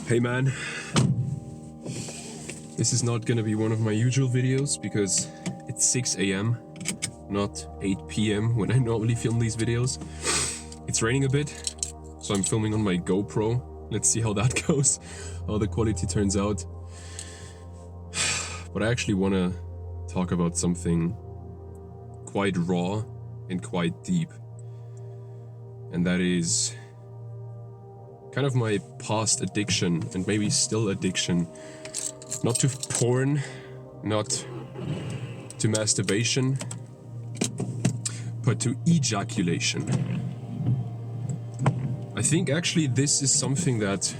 Hey man, this is not gonna be one of my usual videos because it's 6 a.m, not 8 p.m. when I normally film these videos. It's raining a bit, so I'm filming on my GoPro. Let's see how that goes, how the quality turns out. But I actually wanna talk about something quite raw and quite deep. And that is kind of my past addiction, and maybe still addiction, not to porn, not to masturbation, but to ejaculation. I think actually this is something that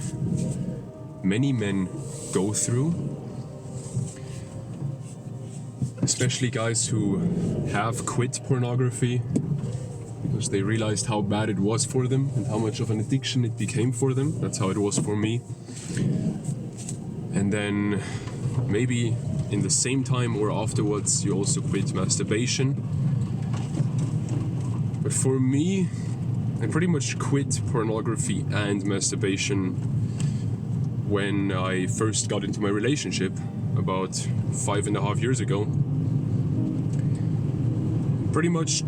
many men go through, especially guys who have quit pornography because they realized how bad it was for them and how much of an addiction it became for them. That's how it was for me. And then maybe in the same time or afterwards you also quit masturbation. But for me, I pretty much quit pornography and masturbation when I first got into my relationship about 5.5 years ago. Pretty much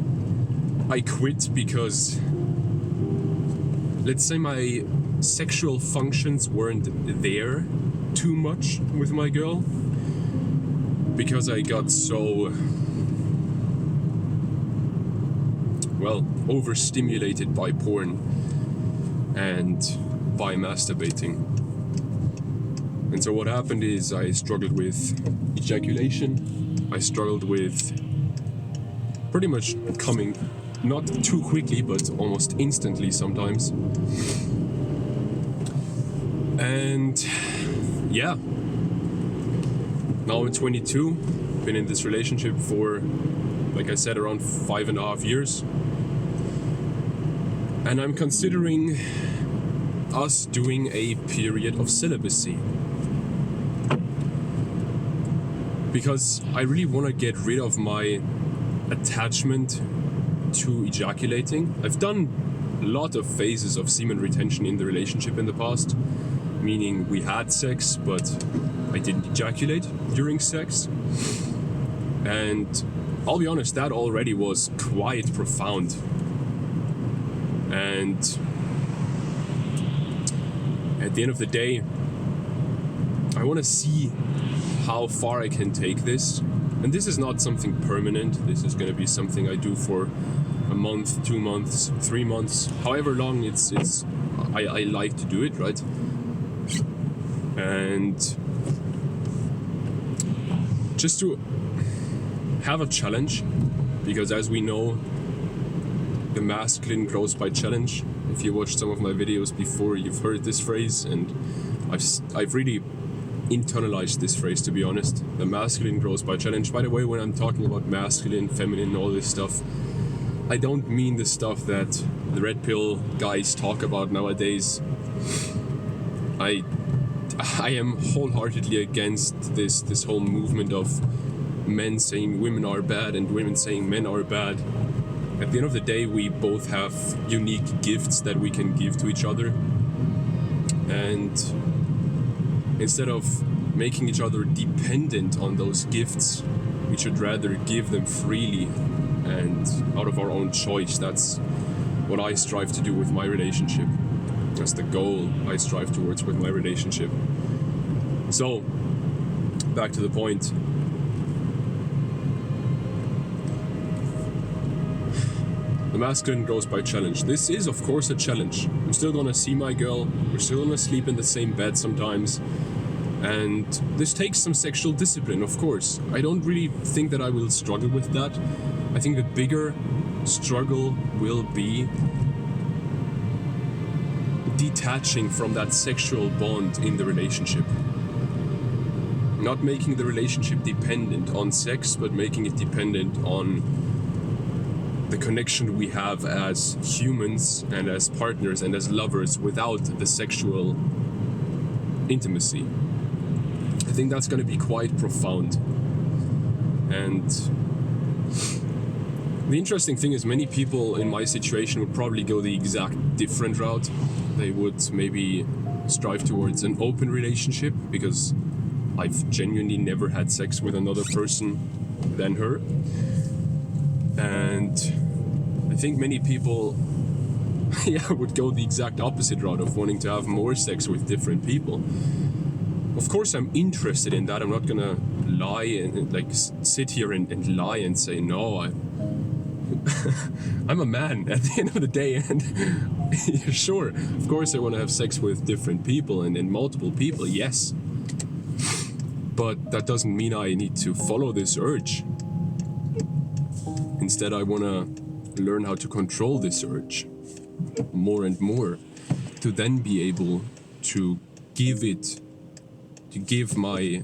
I quit because, let's say, my sexual functions weren't there too much with my girl, because I got so, well, overstimulated by porn and by masturbating. And so what happened is I struggled with ejaculation. I struggled with pretty much coming, not too quickly, but almost instantly sometimes. And yeah, now I'm 22, been in this relationship for, like I said, around 5.5 years. And I'm considering us doing a period of celibacy. Because I really want to get rid of my attachment to ejaculating. I've done a lot of phases of semen retention in the relationship in the past, meaning we had sex, but I didn't ejaculate during sex. And I'll be honest, that already was quite profound. And at the end of the day, I want to see how far I can take this. And this is not something permanent. This is going to be something I do for a month, 2 months, 3 months, however long I like to do it, right? And just to have a challenge, because as we know, the masculine grows by challenge. If you watched some of my videos before, you've heard this phrase, and I've really internalized this phrase, to be honest. The masculine grows by challenge. By the way, when I'm talking about masculine, feminine, all this stuff, I don't mean the stuff that the red pill guys talk about nowadays. I am wholeheartedly against this whole movement of men saying women are bad and women saying men are bad. At the end of the day, we both have unique gifts that we can give to each other. And instead of making each other dependent on those gifts, we should rather give them freely and out of our own choice. That's what I strive to do with my relationship. That's the goal I strive towards with my relationship. So, back to the point. The masculine grows by challenge. This is, of course, a challenge. I'm still gonna see my girl. We're still gonna sleep in the same bed sometimes. And this takes some sexual discipline, of course. I don't really think that I will struggle with that. I think the bigger struggle will be detaching from that sexual bond in the relationship. Not making the relationship dependent on sex, but making it dependent on the connection we have as humans and as partners and as lovers without the sexual intimacy. I think that's going to be quite profound. And the interesting thing is, many people in my situation would probably go the exact different route. They would maybe strive towards an open relationship because I've genuinely never had sex with another person than her. And I think many people would go the exact opposite route of wanting to have more sex with different people. Of course, I'm interested in that. I'm not gonna lie and like sit here and lie and say no. I'm a man at the end of the day, and sure, of course, I want to have sex with different people and multiple people. Yes, but that doesn't mean I need to follow this urge. Instead, I want to learn how to control this urge more and more, to then be able to give my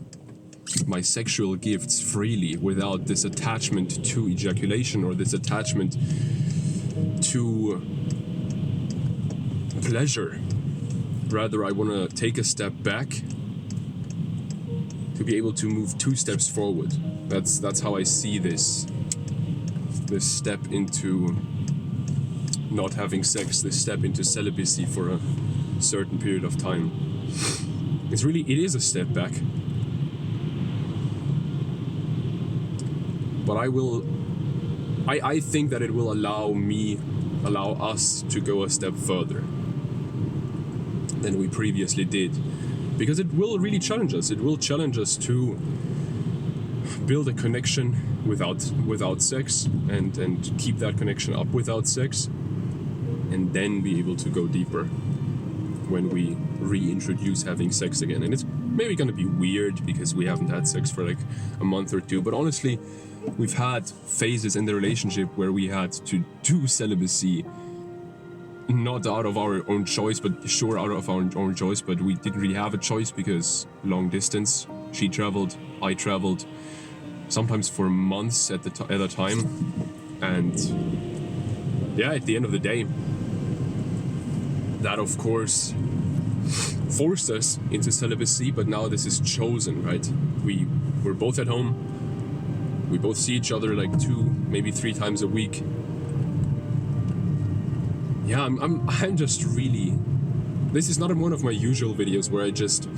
sexual gifts freely without this attachment to ejaculation or this attachment to pleasure. Rather, I want to take a step back to be able to move 2 steps forward. That's how I see this step into not having sex, this step into celibacy for a certain period of time. It is a step back. But I think that it will allow us to go a step further than we previously did. Because it will really challenge us. It will challenge us to build a connection without sex and keep that connection up without sex, and then be able to go deeper when we reintroduce having sex again. And it's maybe gonna be weird because we haven't had sex for like a month or 2, but honestly, we've had phases in the relationship where we had to do celibacy, not out of our own choice, but sure out of our own choice, but we didn't really have a choice because long distance. She traveled, I traveled, sometimes for months at a time. And yeah, at the end of the day, that of course forced us into celibacy, but now this is chosen, right? We're both at home. We both see each other like 2, maybe 3 times a week. Yeah, I'm just really... This is not one of my usual videos where I just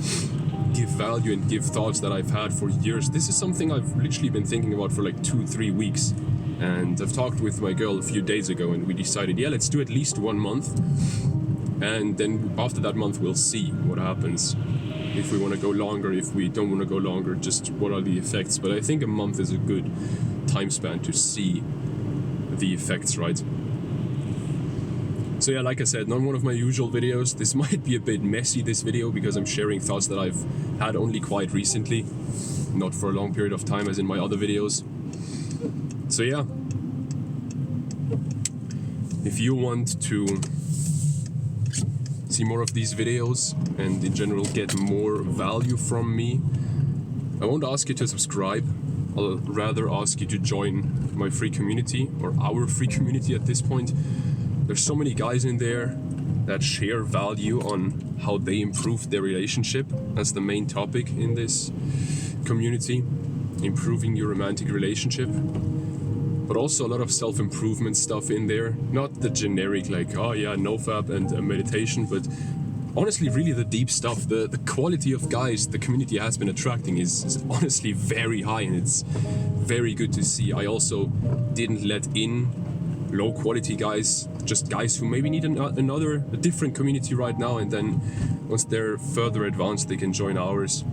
give value and give thoughts that I've had for years. This is something I've literally been thinking about for like 2-3 weeks. And I've talked with my girl a few days ago and we decided, yeah, let's do at least 1 month. And then after that month, we'll see what happens. If we want to go longer, if we don't want to go longer, just what are the effects. But I think a month is a good time span to see the effects, right? So yeah, like I said, not one of my usual videos. This might be a bit messy, this video, because I'm sharing thoughts that I've had only quite recently, not for a long period of time as in my other videos. So yeah, if you want to see more of these videos and in general get more value from me, I won't ask you to subscribe. I'll rather ask you to join my free community, or our free community at this point. There's so many guys in there that share value on how they improved their relationship. That's the main topic in this community, improving your romantic relationship. But also a lot of self-improvement stuff in there. Not the generic like, oh yeah, nofap and meditation, but honestly really the deep stuff. The quality of guys the community has been attracting is honestly very high, and it's very good to see. I also didn't let in low quality guys, just guys who maybe need a different community right now, and then once they're further advanced they can join ours.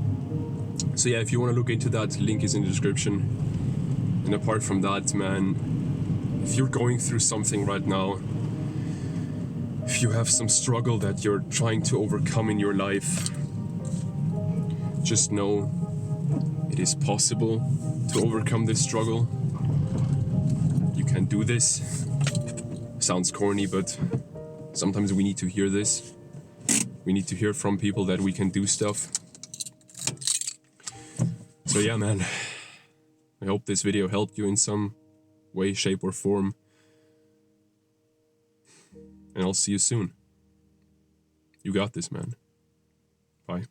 So yeah, if you want to look into that, link is in the description. And apart from that, man, if you're going through something right now, if you have some struggle that you're trying to overcome in your life, just know it is possible to overcome this struggle. You can do this. Sounds corny, but sometimes we need to hear this. We need to hear from people that we can do stuff. So yeah, man, I hope this video helped you in some way, shape, or form. And I'll see you soon. You got this, man. Bye.